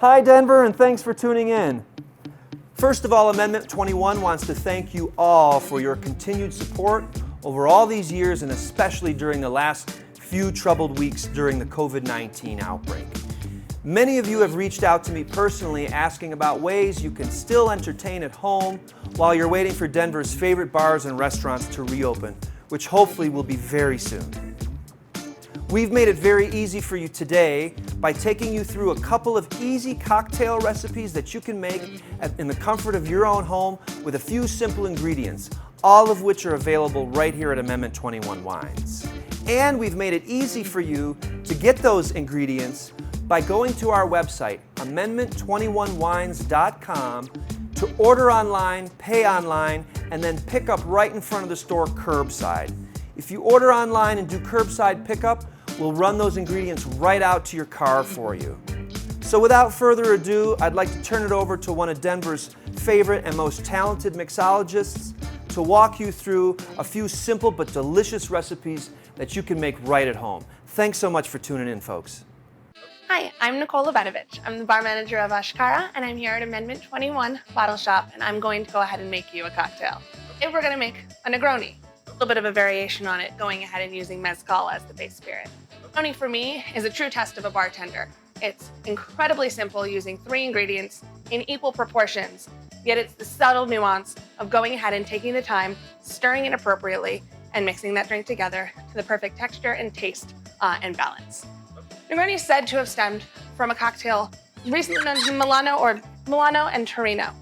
Hi Denver, and thanks for tuning in. First of all, Amendment 21 wants to thank you all for your continued support over all these years, and especially during the last few troubled weeks during the COVID-19 outbreak. Many of you have reached out to me personally asking about ways you can still entertain at home while you're waiting for Denver's favorite bars and restaurants to reopen, which hopefully will be very soon. We've made it very easy for you today by taking you through a couple of easy cocktail recipes that you can make in the comfort of your own home with a few simple ingredients, all of which are available right here at Amendment 21 Wines. And we've made it easy for you to get those ingredients by going to our website, amendment21wines.com, to order online, pay online, and then pick up right in front of the store curbside. If you order online and do curbside pickup, we'll run those ingredients right out to your car for you. So without further ado, I'd like to turn it over to one of Denver's favorite and most talented mixologists to walk you through a few simple but delicious recipes that you can make right at home. Thanks so much for tuning in, folks. Hi, I'm Nicole Lebedevitch. I'm the bar manager of Ashkara, and I'm here at Amendment 21 Bottle Shop, and I'm going to go ahead and make you a cocktail. Today we're going to make a Negroni. A little bit of a variation on it, going ahead and using Mezcal as the base spirit. Negroni for me is a true test of a bartender. It's incredibly simple, using 3 ingredients in equal proportions, yet it's the subtle nuance of going ahead and taking the time, stirring it appropriately, and mixing that drink together to the perfect texture and taste and balance. Negroni is said to have stemmed from a cocktail recently known as Milano and Torino,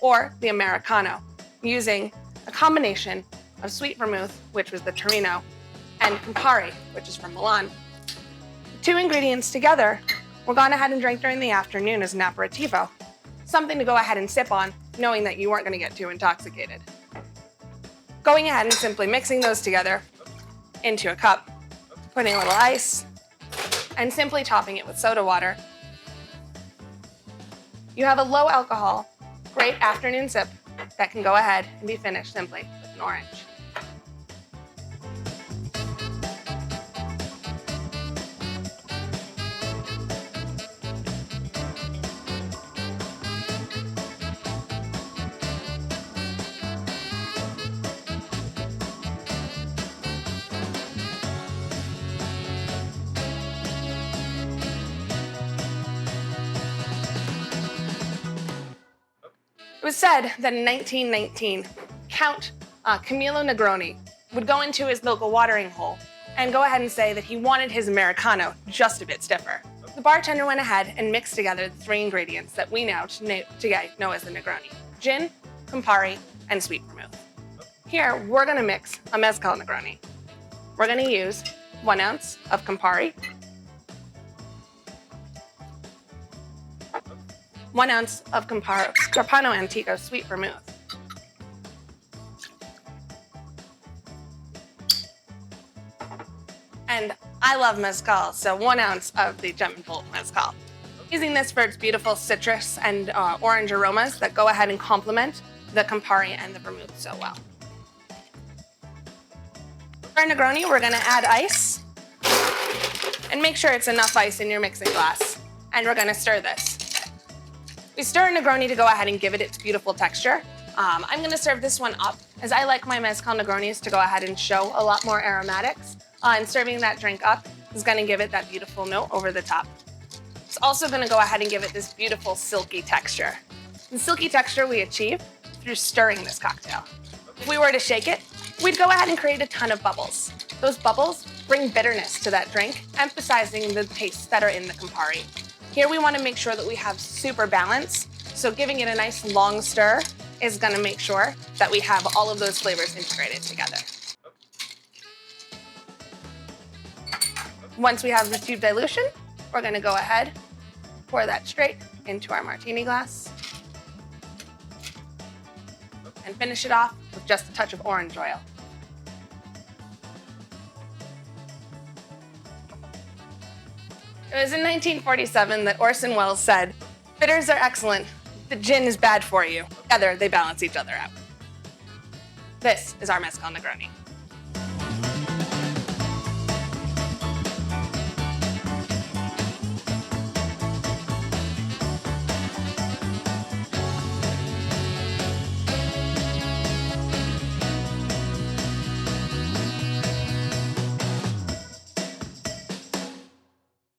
or the Americano, using a combination of sweet vermouth, which was the Torino, and Campari, which is from Milan. The 2 ingredients together were gone ahead and drank during the afternoon as an aperitivo, something to go ahead and sip on, knowing that you weren't going to get too intoxicated. Going ahead and simply mixing those together into a cup, putting a little ice, and simply topping it with soda water. You have a low alcohol, great afternoon sip that can go ahead and be finished simply with an orange. It was said that in 1919, Count Camillo Negroni would go into his local watering hole and go ahead and say that he wanted his Americano just a bit stiffer. The bartender went ahead and mixed together the 3 ingredients that we now today know as the Negroni: gin, Campari, and sweet vermouth. Here, we're going to mix a Mezcal Negroni. We're going to use 1 ounce of Campari, 1 ounce of Carpano Antico sweet vermouth, and I love Mezcal, so 1 ounce of the Gem and Bolt Mezcal. Using this for its beautiful citrus and orange aromas that go ahead and complement the Campari and the vermouth so well. For our Negroni, we're going to add ice, and make sure it's enough ice in your mixing glass, and we're going to stir this. We stir a Negroni to go ahead and give it its beautiful texture. I'm going to serve this one up, as I like my Mezcal Negronis to go ahead and show a lot more aromatics, and serving that drink up is going to give it that beautiful note over the top. It's also going to go ahead and give it this beautiful silky texture. The silky texture we achieve through stirring this cocktail. If we were to shake it, we'd go ahead and create a ton of bubbles. Those bubbles bring bitterness to that drink, emphasizing the tastes that are in the Campari. Here we want to make sure that we have super balance, so giving it a nice long stir is going to make sure that we have all of those flavors integrated together. Once we have the tube dilution, we're going to go ahead, pour that straight into our martini glass, and finish it off with just a touch of orange oil. It was in 1947 that Orson Welles said, "Bitters are excellent, the gin is bad for you. Together, they balance each other out." This is our Mezcal Negroni.